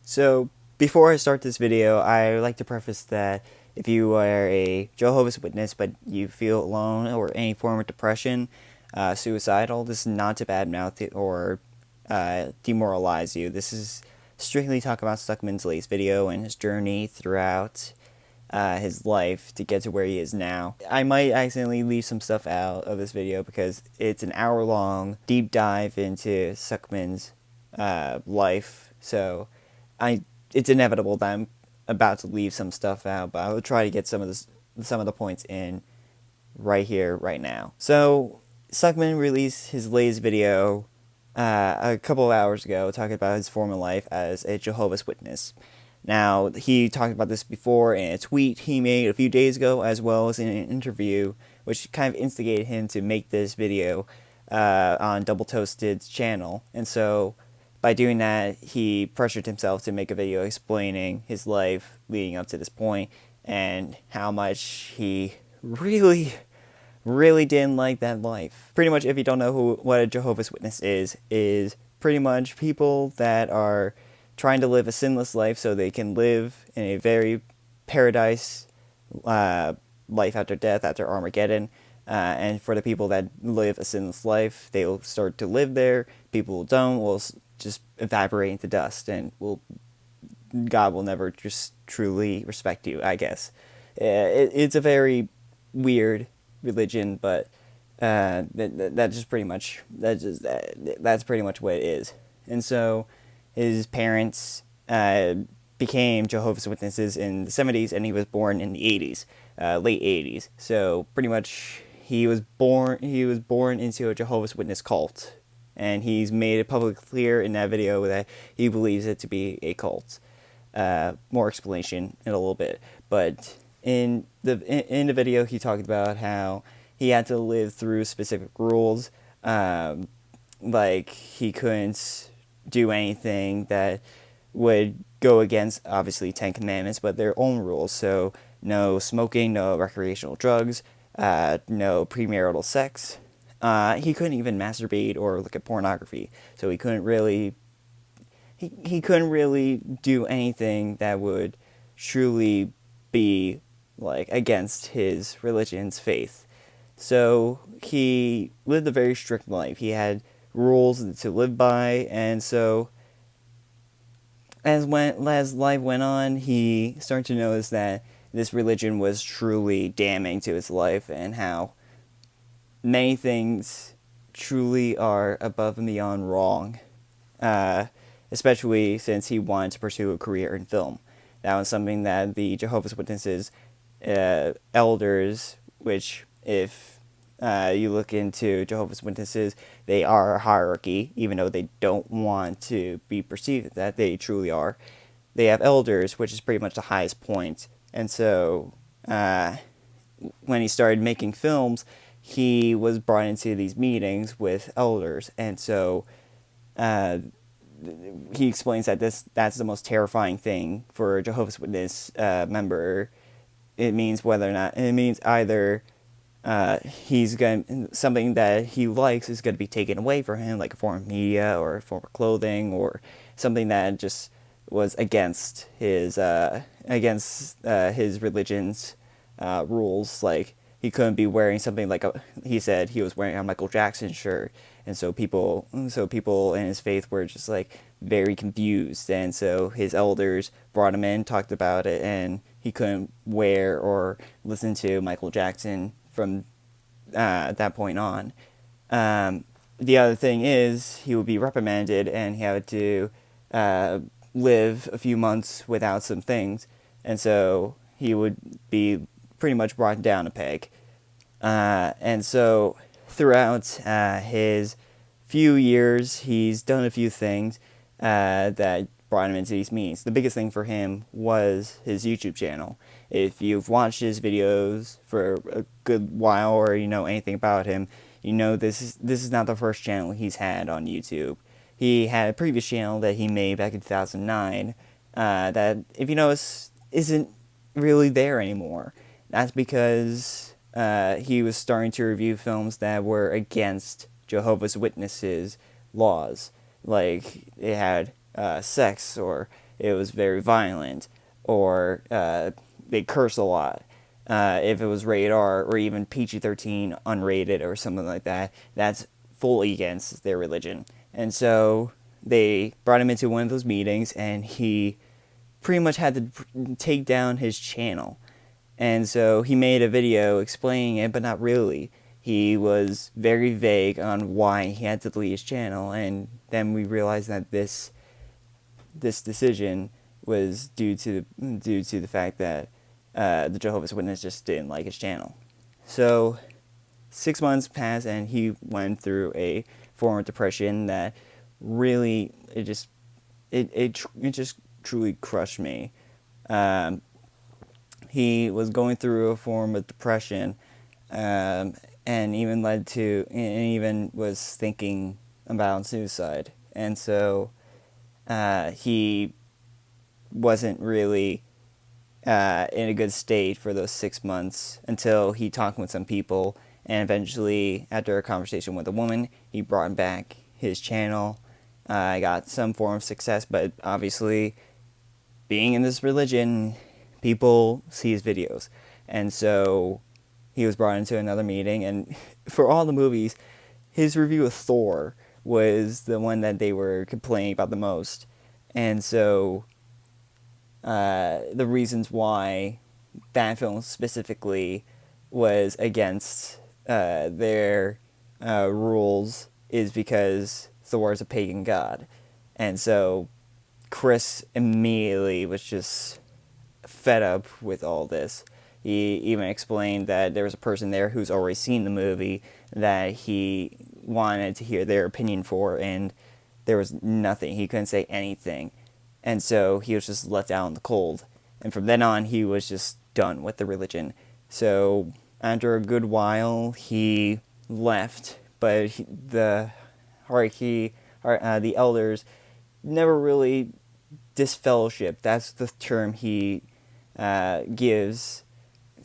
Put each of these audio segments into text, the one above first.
So, before I start this video, I would like to preface that if you are a Jehovah's Witness but you feel alone or any form of depression, suicidal, this is not to badmouth it or demoralize you. This is strictly talk about Stuckmann's latest video and his journey throughout his life to get to where he is now. I might accidentally leave some stuff out of this video because it's an hour-long deep dive into Stuckmann's life, so it's inevitable that I'm about to leave some stuff out, but I will try to get some of the points in right here, right now. So, Stuckmann released his latest video a couple of hours ago, talking about his former life as a Jehovah's Witness. Now, he talked about this before in a tweet he made a few days ago, as well as in an interview, which kind of instigated him to make this video on Double Toasted's channel. And so, by doing that, he pressured himself to make a video explaining his life leading up to this point and how much he really didn't like that life. Pretty much, if you don't know what a Jehovah's Witness is pretty much people that are trying to live a sinless life so they can live in a very paradise life after death, after Armageddon. And for the people that live a sinless life, they will start to live there. People who don't will just evaporate into dust, and God will never just truly respect you, I guess. It's a very weird religion, but that's pretty much what it is. And so his parents became Jehovah's Witnesses in the 70s, and he was born in the 80s, late 80s. So pretty much he was born into a Jehovah's Witness cult, and he's made it publicly clear in that video that he believes it to be a cult. More explanation in a little bit, but in the video he talked about how he had to live through specific rules, like he couldn't do anything that would go against, obviously, 10 Commandments, but their own rules. So no smoking, no recreational drugs, no premarital sex. He couldn't even masturbate or look at pornography. So he couldn't really do anything that would truly be like against his religion's faith. So he lived a very strict life. He had rules to live by, and so as life went on, he started to notice that this religion was truly damning to his life, and how many things truly are above and beyond wrong, especially since he wanted to pursue a career in film. That was something that the Jehovah's Witnesses elders, which if you look into Jehovah's Witnesses, they are a hierarchy, even though they don't want to be perceived that they truly are. They have elders, which is pretty much the highest point. And so when he started making films, he was brought into these meetings with elders. And so he explains that that's the most terrifying thing for a Jehovah's Witness member. It means either something that he likes is going to be taken away from him, like a form of media or a form of clothing, or something that just was against his religion's rules. Like he couldn't be wearing something like he said he was wearing a Michael Jackson shirt, and so people in his faith were just like very confused, and so his elders brought him in, talked about it, and he couldn't wear or listen to Michael Jackson from that point on. The other thing is he would be reprimanded, and he had to live a few months without some things, and so he would be pretty much brought down a peg. And so throughout his few years, he's done a few things that brought him into these meetings. The biggest thing for him was his YouTube channel. If you've watched his videos for a good while, or you know anything about him, you know this is not the first channel he's had on YouTube. He had a previous channel that he made back in 2009 that, if you notice, isn't really there anymore. That's because he was starting to review films that were against Jehovah's Witnesses laws. Like, it had sex, or it was very violent, or they curse a lot. If it was rated R or even PG-13 unrated or something like that, that's fully against their religion. And so they brought him into one of those meetings, and he pretty much had to take down his channel. And so he made a video explaining it, but not really. He was very vague on why he had to delete his channel, and then we realized that this decision was due to the fact that the Jehovah's Witness just didn't like his channel. So 6 months passed, and he went through a form of depression that really it just truly crushed me. He was going through a form of depression, and even was thinking about suicide. And so he wasn't really in a good state for those 6 months until he talked with some people, and eventually, after a conversation with a woman, he brought back his channel. I got some form of success, but obviously, being in this religion, people see his videos. And so he was brought into another meeting, and for all the movies, his review of Thor was the one that they were complaining about the most. And so the reasons why that film specifically was against their rules is because Thor is a pagan god. And so Chris immediately was just fed up with all this. He even explained that there was a person there who's already seen the movie that he wanted to hear their opinion for, and there was nothing. He couldn't say anything. And so he was just left out in the cold. And from then on, he was just done with the religion. So after a good while, he left. But the elders never really disfellowship. That's the term he gives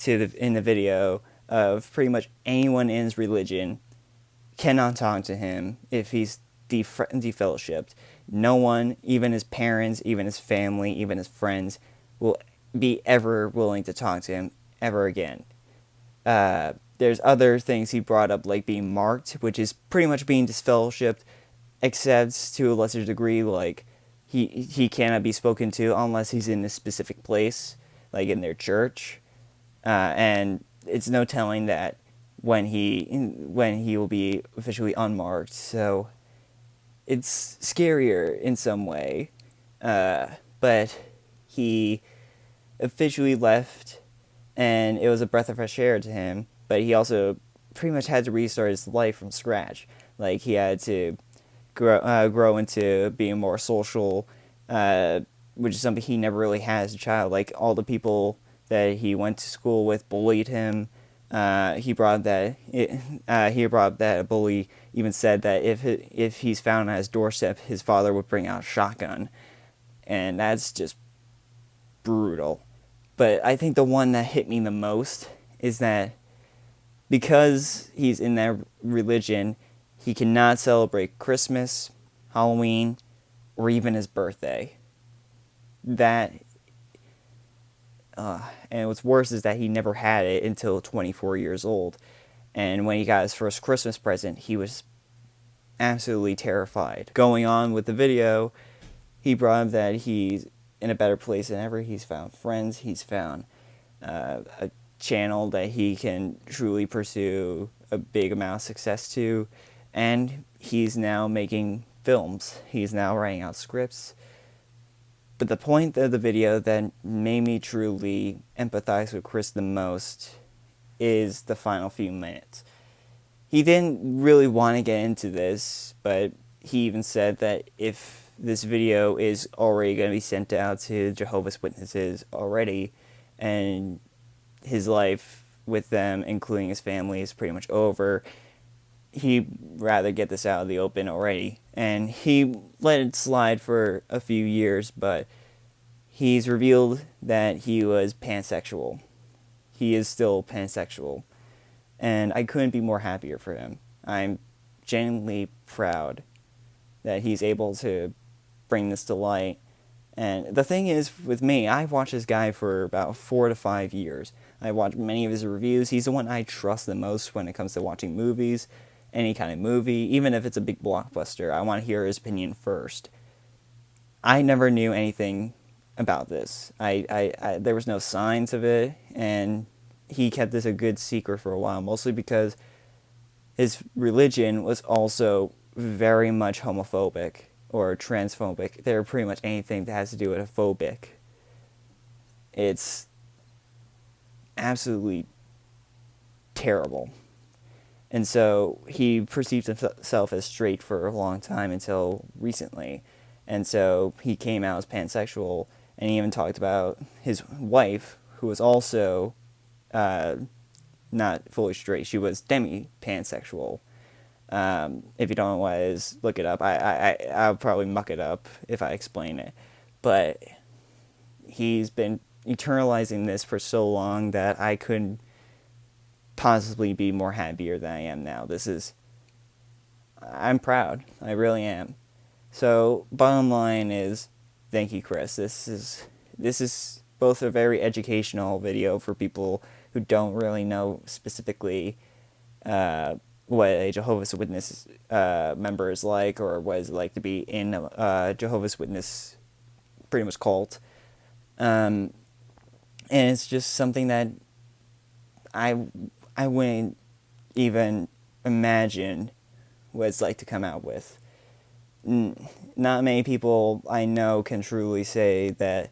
in the video, of pretty much anyone in his religion cannot talk to him if he's defellowshipped. No one, even his parents, even his family, even his friends, will be ever willing to talk to him ever again. There's other things he brought up, like being marked, which is pretty much being disfellowshipped, except to a lesser degree. Like he cannot be spoken to unless he's in a specific place, like in their church, and it's no telling that when he will be officially unmarked. So it's scarier in some way, but he officially left, and it was a breath of fresh air to him. But he also pretty much had to restart his life from scratch. Like he had to grow into being more social, which is something he never really had as a child. Like all the people that he went to school with bullied him. He brought up that a bully even said that if he's found at his doorstep, his father would bring out a shotgun, and that's just brutal. But I think the one that hit me the most is that because he's in that religion, he cannot celebrate Christmas, Halloween, or even his birthday. And what's worse is that he never had it until 24 years old. And when he got his first Christmas present, he was absolutely terrified. Going on with the video, he brought up that he's in a better place than ever. He's found friends. He's found a channel that he can truly pursue a big amount of success to. And he's now making films. He's now writing out scripts. But the point of the video that made me truly empathize with Chris the most is the final few minutes. He didn't really want to get into this, but he even said that if this video is already going to be sent out to Jehovah's Witnesses already, and his life with them, including his family, is pretty much over, he'd rather get this out of the open already. And he let it slide for a few years, but he's revealed that he was pansexual. He is still pansexual. And I couldn't be more happier for him. I'm genuinely proud that he's able to bring this to light And the thing is, with me, I've watched this guy for about 4 to 5 years. I watched many of his reviews. He's the one I trust the most when it comes to watching movies, any kind of movie, even if it's a big blockbuster. I want to hear his opinion first. I never knew anything about this. There was no signs of it, and he kept this a good secret for a while, mostly because his religion was also very much homophobic or transphobic. They're pretty much anything that has to do with a phobic. It's absolutely terrible. And so he perceived himself as straight for a long time until recently. And so he came out as pansexual, and he even talked about his wife, who was also not fully straight. She was demi-pansexual. If you don't know what it is, look it up. I'll probably muck it up if I explain it. But he's been eternalizing this for so long that I couldn't possibly be more happier than I am now. I'm proud. I really am. So, bottom line is, thank you, Chris. This is both a very educational video for people who don't really know specifically what a Jehovah's Witness member is like, or what it's like to be in a Jehovah's Witness pretty much cult. And it's just something that I wouldn't even imagine what it's like to come out with. Not many people I know can truly say that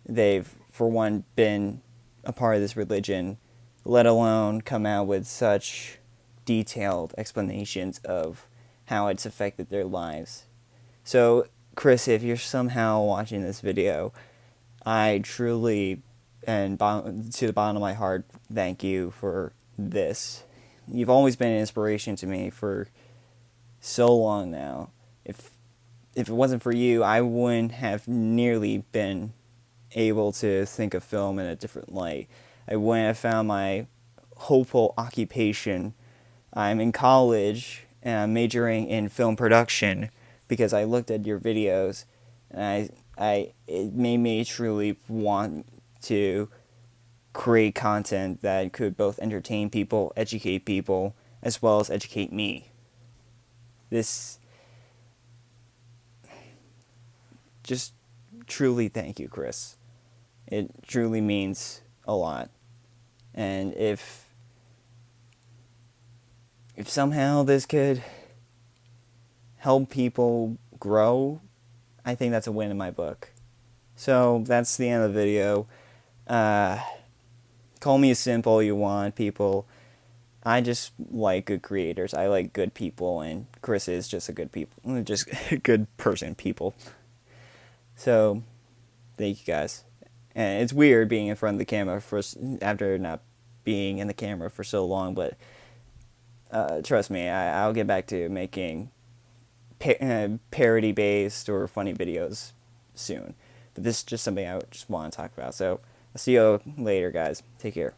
they've, for one, been a part of this religion, let alone come out with such detailed explanations of how it's affected their lives. So, Chris, if you're somehow watching this video, I truly, and to the bottom of my heart, thank you for this. You've always been an inspiration to me for so long now. If it wasn't for you, I wouldn't have nearly been able to think of film in a different light. I wouldn't have found my hopeful occupation. I'm in college and I'm majoring in film production because I looked at your videos and it made me truly want to create content that could both entertain people, educate people, as well as educate me. This just truly thank you, Chris. It truly means a lot. And if somehow this could help people grow, I think that's a win in my book. So that's the end of the video. Call me a simp all you want, people. I just like good creators. I like good people, and Chris is just a good good person, people. So, thank you guys. And it's weird being in front of the camera after not being in the camera for so long, but trust me, I'll get back to making parody-based or funny videos soon. But this is just something I just want to talk about. So, I'll see you later, guys. Take care.